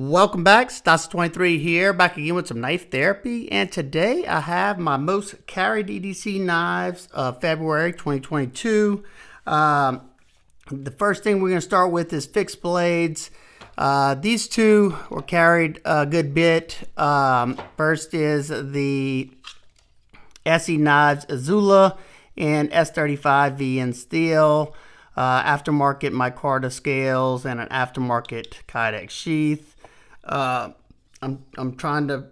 Welcome back, Stas23 here, back again with some knife therapy, and today I have my most carried EDC knives of February 2022. The first thing we're going to start with is fixed blades. These two were carried a good bit. First is the SE Knives Azula and S35V in steel. Aftermarket micarta scales and an aftermarket Kydex sheath. I'm trying to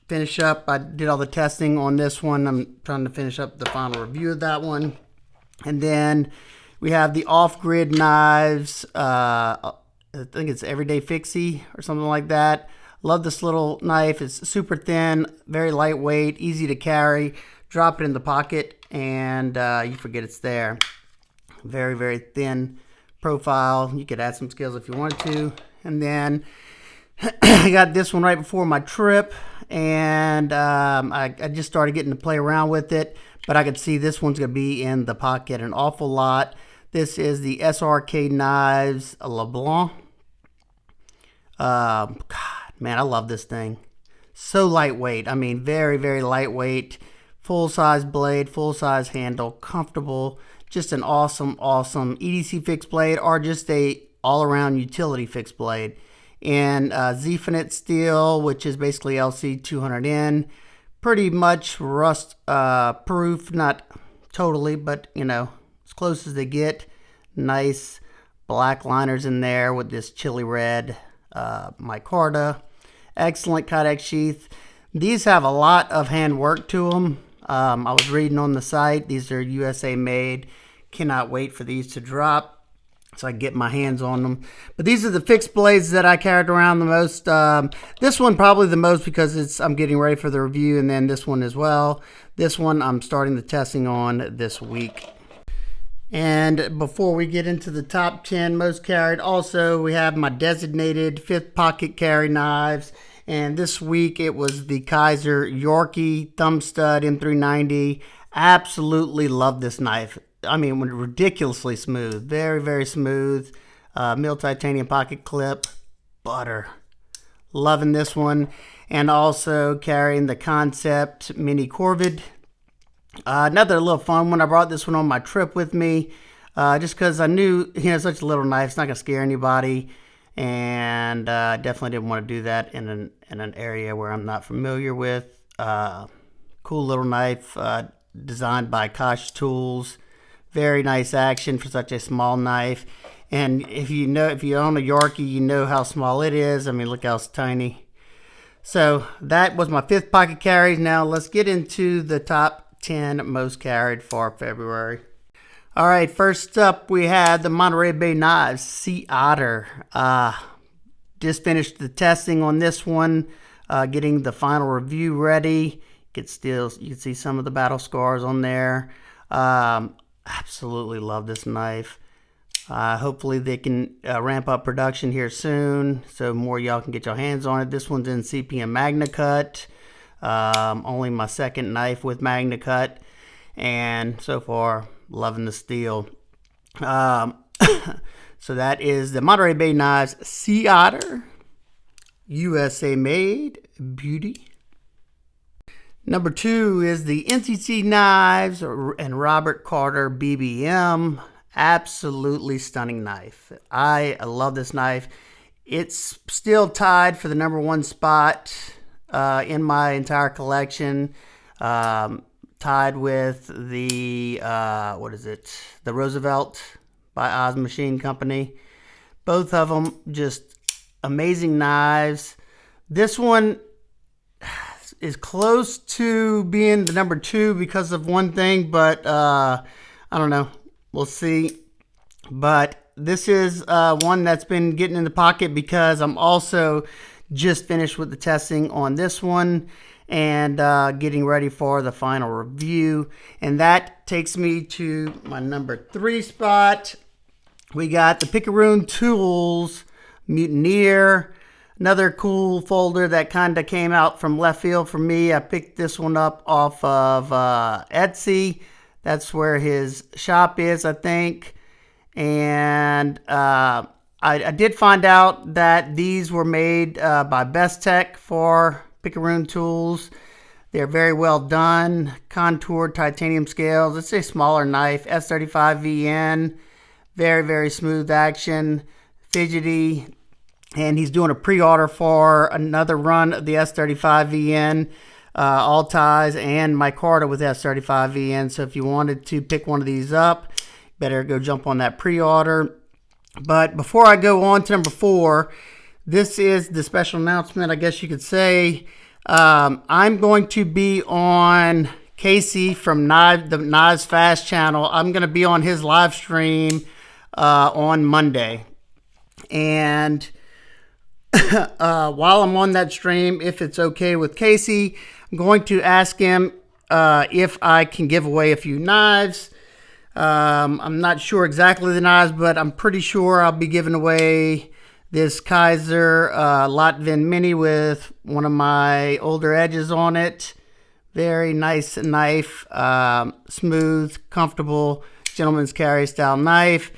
finish up. I did all the testing on this one. I'm trying to finish up the final review of that one. And then we have the off-grid knives. I think it's Everyday Fixie or something like that. Love this little knife. It's super thin, very lightweight, easy to carry. Drop it in the pocket and you forget it's there. Very, very thin profile. You could add some scales if you wanted to. And then I got this one right before my trip, and I just started getting to play around with it, but I could see this one's going to be in the pocket an awful lot. This is the NCK Knives LeBlanc. God, man, I love this thing. So lightweight. I mean, very, very lightweight. Full-size blade, full-size handle, comfortable. Just an awesome, awesome EDC fixed blade, or just a all-around utility fixed blade. And Zephonite steel, which is basically LC200N. Pretty much rust proof, not totally, but you know, as close as they get. Nice black liners in there with this chili red micarta. Excellent Kydex sheath. These have a lot of hand work to them. I was reading on the site, these are USA made. Cannot wait for these to drop so I can get my hands on them. But these are the fixed blades that I carried around the most. This one probably the most because I'm getting ready for the review, and then this one as well. This one I'm starting the testing on this week. And before we get into the top 10 most carried, also we have my designated 5th pocket carry knives. And this week it was the Kizer Yorkie thumb stud M390. Absolutely love this knife. I mean, ridiculously smooth. Very, very smooth. Mill titanium pocket clip. Butter. Loving this one. And also carrying the Concept Mini Corvid. Another little fun one. I brought this one on my trip with me. Just because I knew, you know, such a little knife. It's not going to scare anybody. And definitely didn't want to do that in an area where I'm not familiar with. Cool little knife designed by Picaroon Tools. Very nice action for such a small knife. And if you own a Yorkie, you know how small it is. I mean, look how it's tiny. So that was my 5th pocket carries. Now let's get into the top 10 most carried for February. All right, first up we had the Monterey Bay Knives Sea Otter. Just finished the testing on this one, getting the final review ready. You can see some of the battle scars on there. Absolutely love this knife. Hopefully they can ramp up production here soon, so more y'all can get your hands on it. This one's in CPM Magna Cut. Only my 2nd knife with Magna Cut, and so far loving the steel. So that is the Monterey Bay Knives Sea Otter, USA made, beauty. Number 2 is the NCK Knives and Robert Carter BBM. Absolutely stunning knife. I love this knife. It's still tied for the number 1 spot in my entire collection. Tied with the, the Roosevelt by Oz Machine Company. Both of them just amazing knives. This one is close to being the number 2 because of one thing, but I don't know. We'll see. But this is one that's been getting in the pocket because I'm also just finished with the testing on this one and getting ready for the final review. And that takes me to my number 3 spot. We got the Picaroon Tools Mutineer. Another cool folder that kind of came out from left field for me. I picked this one up off of Etsy. That's where his shop is, I think. And I did find out that these were made by Best Tech for Picaroon Tools. They're very well done, contoured titanium scales. It's a smaller knife, S35VN, very, very smooth action, fidgety. And he's doing a pre-order for another run of the S35VN, all ties, and micarta with S35VN. So if you wanted to pick one of these up, better go jump on that pre-order. But before I go on to number 4, this is the special announcement, I guess you could say. I'm going to be on Casey from the Knives Fast channel. I'm going to be on his live stream on Monday. And while I'm on that stream, if it's okay with Casey, I'm going to ask him if I can give away a few knives. I'm not sure exactly the knives, but I'm pretty sure I'll be giving away this Kizer Latvian Mini with one of my older edges on it. Very nice knife, smooth, comfortable, gentleman's carry style knife.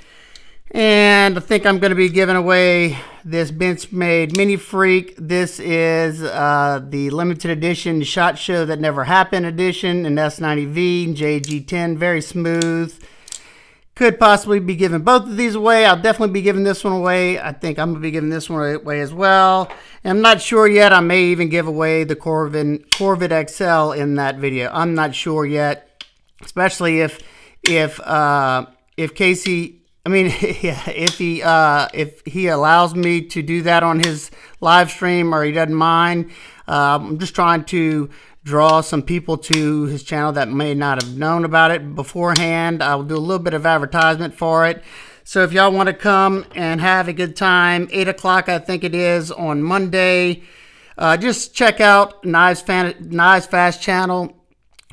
And I think I'm going to be giving away this Benchmade Mini Freak. This is the limited edition SHOT Show That Never Happened edition in S90V, JG10, very smooth. Could possibly be giving both of these away. I'll definitely be giving this one away. I think I'm going to be giving this one away as well. And I'm not sure yet. I may even give away the Corvid XL in that video. I'm not sure yet, especially if Casey... I mean, if he allows me to do that on his live stream, or he doesn't mind. I'm just trying to draw some people to his channel that may not have known about it beforehand. I will do a little bit of advertisement for it. So if y'all want to come and have a good time, 8 o'clock I think it is on Monday, just check out Knives Fast channel.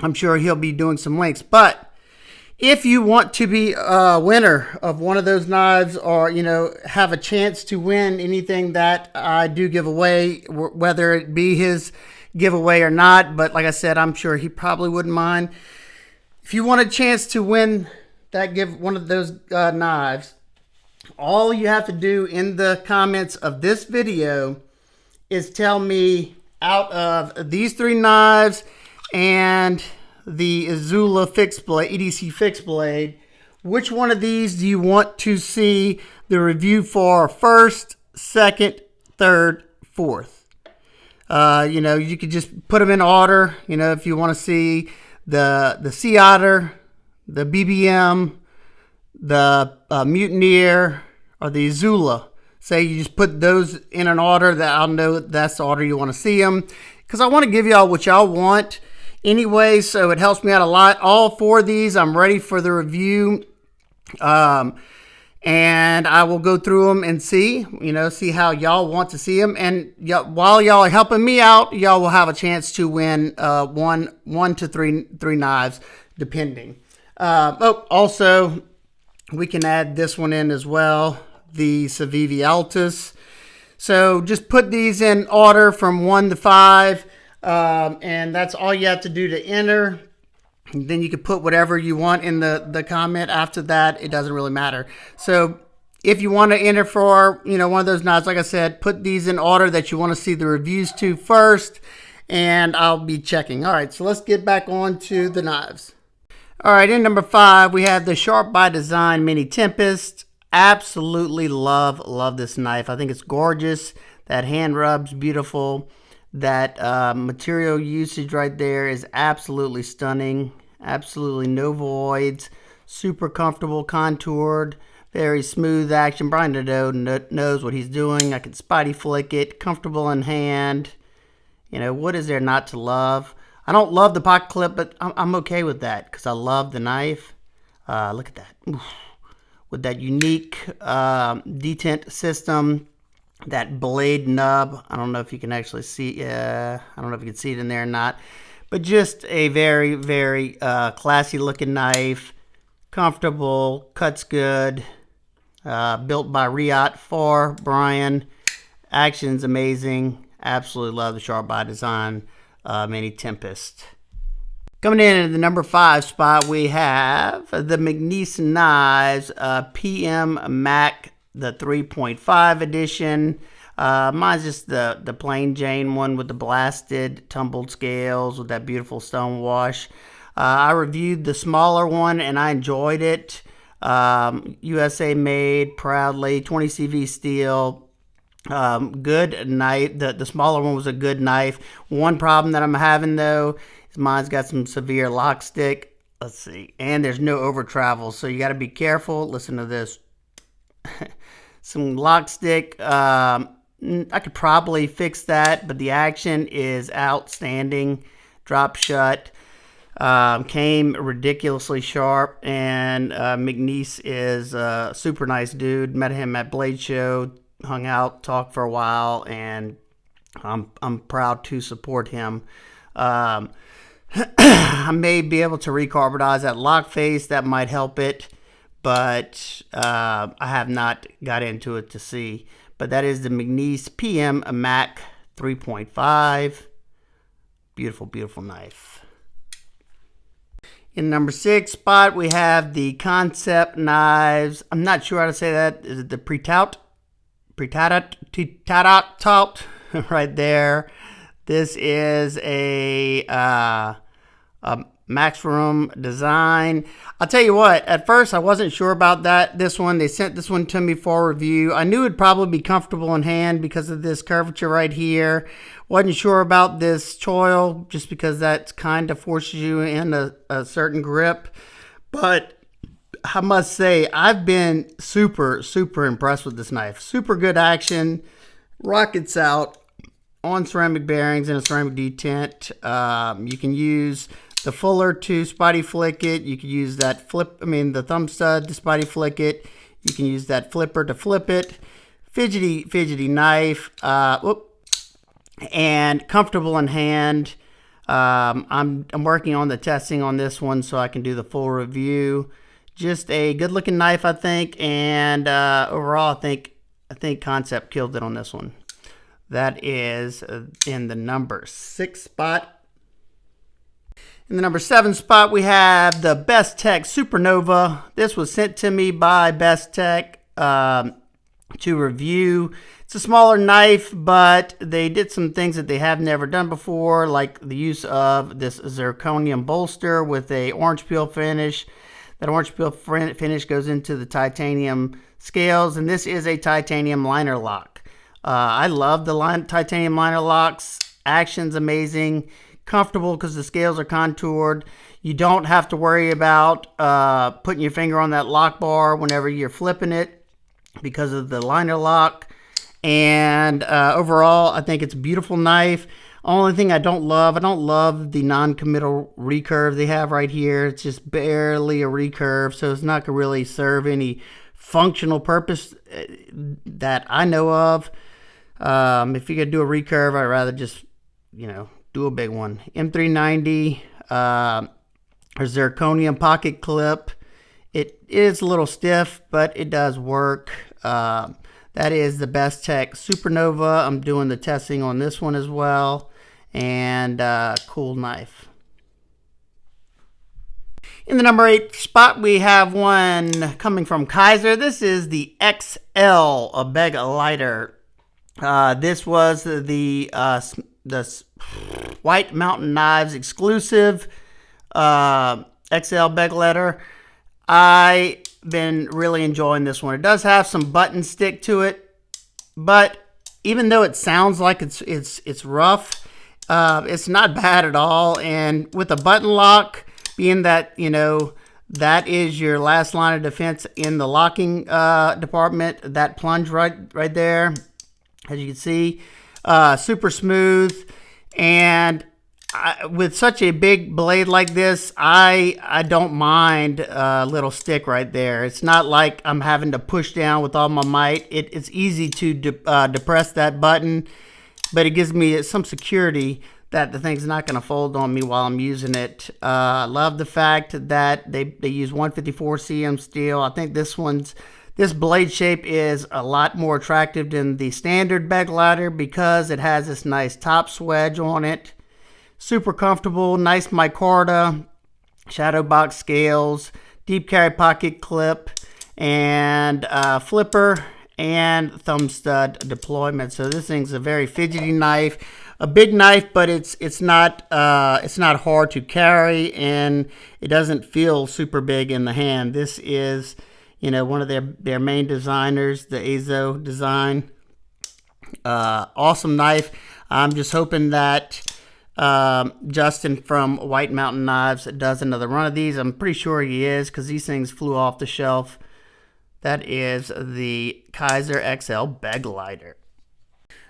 I'm sure he'll be doing some links. But if you want to be a winner of one of those knives, or, you know, have a chance to win anything that I do give away, whether it be his giveaway or not, but like I said, I'm sure he probably wouldn't mind. If you want a chance to win one of those knives, all you have to do in the comments of this video is tell me, out of these 3 knives and the Azula fixed blade, EDC fixed blade, which one of these do you want to see the review for first, second, third, fourth? You know, you could just put them in order. You know, if you want to see the Sea Otter, the BBM, the Mutineer, or the Azula. Say you just put those in an order that I'll know that's the order you want to see them. Because I want to give y'all what y'all want anyway, so it helps me out a lot. All 4 of these, I'm ready for the review. And I will go through them and see how y'all want to see them. And while y'all are helping me out, y'all will have a chance to win one to three knives, depending. Also, we can add this one in as well, the Civivi Altus. So just put these in order from 1 to 5. And that's all you have to do to enter. And then you can put whatever you want in the comment. After that, it doesn't really matter. So if you want to enter for, one of those knives, like I said, put these in order that you want to see the reviews to first, and I'll be checking. All right, so let's get back on to the knives. All right, in number 5, we have the Sharp by Design Mini Tempest. Absolutely love this knife. I think it's gorgeous. That hand rub's beautiful. That material usage right there is absolutely stunning. Absolutely no voids. Super comfortable, contoured, very smooth action. Brian Nadeau knows what he's doing. I can Spidey flick it. Comfortable in hand. What is there not to love? I don't love the pocket clip, but I'm okay with that because I love the knife. Look at that. Oof. With that unique detent system. That blade nub, I don't know if you can actually see, I don't know if you can see it in there or not, but just a very, very classy looking knife, comfortable, cuts good, built by Riot for Brian, action's amazing, absolutely love the Sharp by Design Mini Tempest. Coming in at the number 5 spot, we have the McKenzie Knives PM Mac the 3.5 edition. Mine's just the plain Jane one with the blasted tumbled scales with that beautiful stone wash. I reviewed the smaller one and I enjoyed it. USA made, proudly, 20 CV steel. Good knife. The smaller one was a good knife. One problem that I'm having though is mine's got some severe lock stick. Let's see. And there's no over travel, so you got to be careful. Listen to this. Some lock stick. I could probably fix that, but the action is outstanding. Drop shut. Came ridiculously sharp, and McNeese is a super nice dude. Met him at Blade Show, hung out, talked for a while, and I'm proud to support him. I may be able to recarbonize that lock face. That might help it, but I have not got into it to see. But that is the McNeese PM Mac 3.5. Beautiful, beautiful knife. In number 6 spot, we have the Concept Knives. I'm not sure how to say that. Is it the Pretout right there? This is a Max Room design. I'll tell you what, at first I wasn't sure about this one. They sent this one to me for review. I knew it'd probably be comfortable in hand because of this curvature right here. Wasn't sure about this choil just because that kind of forces you in a certain grip. But I must say, I've been super, super impressed with this knife. Super good action. Rockets out on ceramic bearings and a ceramic detent. You can use the fuller to Spidey flick it. You can use that the thumb stud to Spidey flick it. You can use that flipper to flip it. Fidgety knife. And comfortable in hand. I'm working on the testing on this one so I can do the full review. Just a good looking knife, I think, and overall I think Concept killed it on this one. That is in the number 6 spot. In the number 7 spot, we have the Best Tech Supernova. This was sent to me by Best Tech to review. It's a smaller knife, but they did some things that they have never done before, like the use of this zirconium bolster with a orange peel finish. That orange peel finish goes into the titanium scales, and this is a titanium liner lock. I love the titanium liner locks. Action's amazing. Comfortable because the scales are contoured. You don't have to worry about putting your finger on that lock bar whenever you're flipping it because of the liner lock. And overall, I think it's a beautiful knife. Only thing I don't love the non-committal recurve they have right here. It's just barely a recurve, so it's not going to really serve any functional purpose that I know of. If you're going to do a recurve, I'd rather just, do a big one. M390, a zirconium pocket clip. It is a little stiff, but it does work. That is the Best Tech Supernova. I'm doing the testing on this one as well. And cool knife. In the number 8 spot, we have one coming from Kizer. This is the XL, a bag lighter. This was the White Mountain Knives exclusive XL bag lighter. I've been really enjoying this one. It does have some button stick to it, but even though it sounds like it's rough, it's not bad at all. And with a button lock, being that that is your last line of defense in the locking department, that plunge right there, as you can see, super smooth. And with such a big blade like this, I don't mind a little stick right there. It's not like I'm having to push down with all my might. It's easy to depress that button, but it gives me some security that the thing's not going to fold on me while I'm using it. I love the fact that they use 154 cm steel. I think this blade shape is a lot more attractive than the standard bag lighter because it has this nice top swedge on it. Super comfortable, nice micarta, shadow box scales, deep carry pocket clip, and flipper. and thumb stud deployment. So this thing's a very fidgety knife, a big knife, but it's not hard to carry, and it doesn't feel super big in the hand. This is, you know, one of their main designers, the Azo design. Awesome knife. I'm just hoping that Justin from White Mountain Knives does another run of these. I'm pretty sure he is, because these things flew off the shelf. That is the Kizer XL bag lighter.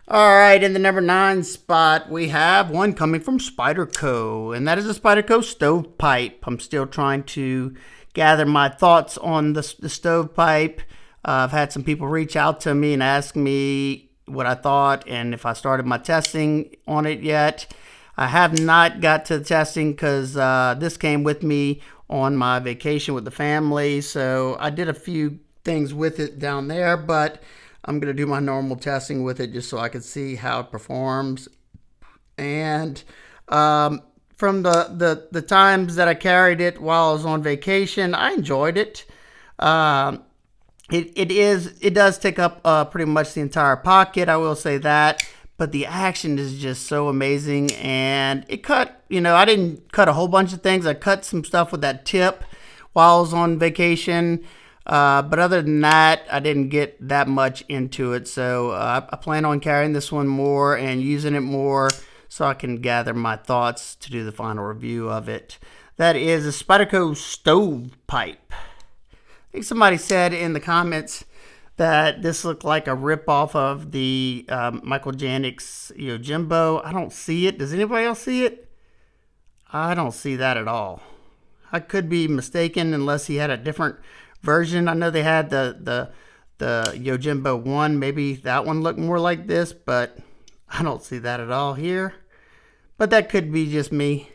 All right, in the number 9 spot, we have one coming from Spyderco, and that is a Spyderco Stovepipe. I'm still trying to gather my thoughts on the stovepipe. I've had some people reach out to me and ask me what I thought and if I started my testing on it yet. I have not got to the testing because this came with me on my vacation with the family, so I did a few things with it down there, but I'm going to do my normal testing with it just so I can see how it performs. And from the times that I carried it while I was on vacation, I enjoyed it. It does take up pretty much the entire pocket, I will say that, but the action is just so amazing. And it cut, you know, I didn't cut a whole bunch of things. I cut some stuff with that tip while I was on vacation. But other than that, I didn't get that much into it. So I plan on carrying this one more and using it more so I can gather my thoughts to do the final review of it. That is a Spyderco Stovepipe. I think somebody said in the comments that this looked like a rip-off of the Michael Janik's Jimbo. I don't see it. Does anybody else see it? I don't see that at all. I could be mistaken unless he had a different version. I know they had the Yojimbo 1. Maybe that one looked more like this, but I don't see that at all here. But that could be just me.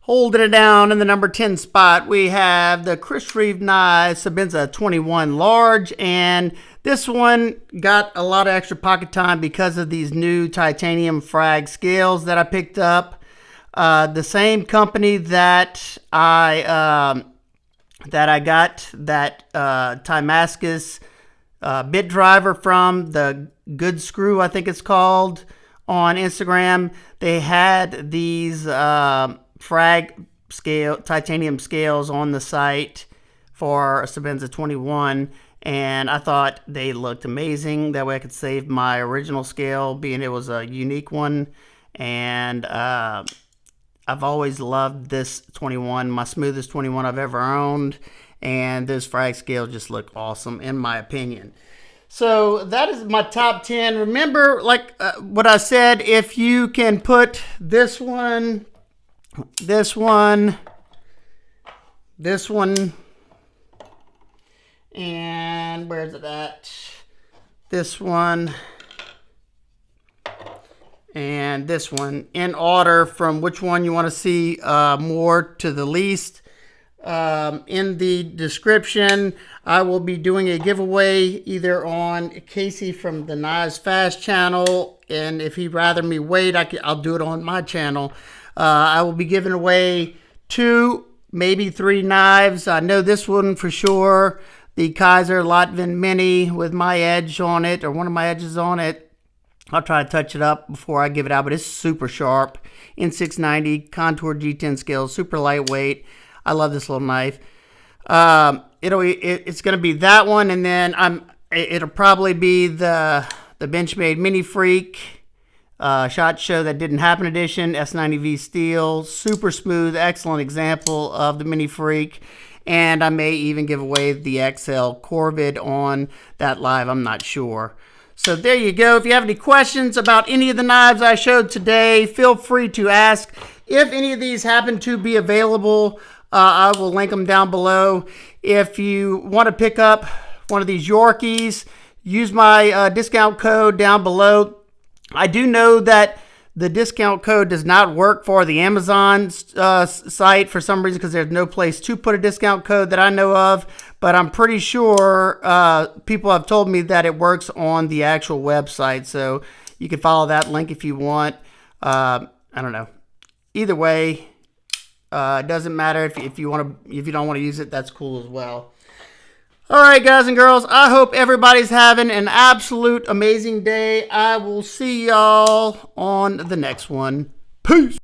Holding it down in the number 10 spot, we have the Reeves Knives Sebenza 21 large, and this one got a lot of extra pocket time because of these new titanium frag scales that I picked up. The same company that I got that Timascus bit driver from, the Good Screw, I think it's called, on Instagram. They had these frag scale titanium scales on the site for a Sebenza 21, and I thought they looked amazing. That way I could save my original scale, being it was a unique one. And I've always loved this 21, my smoothest 21 I've ever owned, and those frag scales just look awesome in my opinion. So that is my top 10. Remember, like what I said, if you can put this one, and where's it at? This one and this one in order from which one you want to see more to the least. In the description, I will be doing a giveaway either on Casey from the Knives Fast channel, and if he'd rather me wait, I'll do it on my channel. I will be giving away 2, maybe 3 knives. I know this one for sure, the Kizer Lotvin Mini with my edge on it, or one of my edges on it. I'll try to touch it up before I give it out, but it's super sharp. N690 contour G10 scales, super lightweight. I love this little knife. It's going to be that one, and then it'll probably be the Benchmade Mini Freak SHOT Show That Didn't Happen edition, S90V steel, super smooth, excellent example of the Mini Freak. And I may even give away the XL Corvid on that live, I'm not sure. So there you go. If you have any questions about any of the knives I showed today, feel free to ask. If any of these happen to be available, I will link them down below. If you want to pick up one of these Yorkies, use my discount code down below. I do know that the discount code does not work for the Amazon site for some reason, because there's no place to put a discount code that I know of. But I'm pretty sure people have told me that it works on the actual website. So you can follow that link if you want. I don't know. Either way, it doesn't matter if you don't want to use it. That's cool as well. All right, guys and girls, I hope everybody's having an absolute amazing day. I will see y'all on the next one. Peace.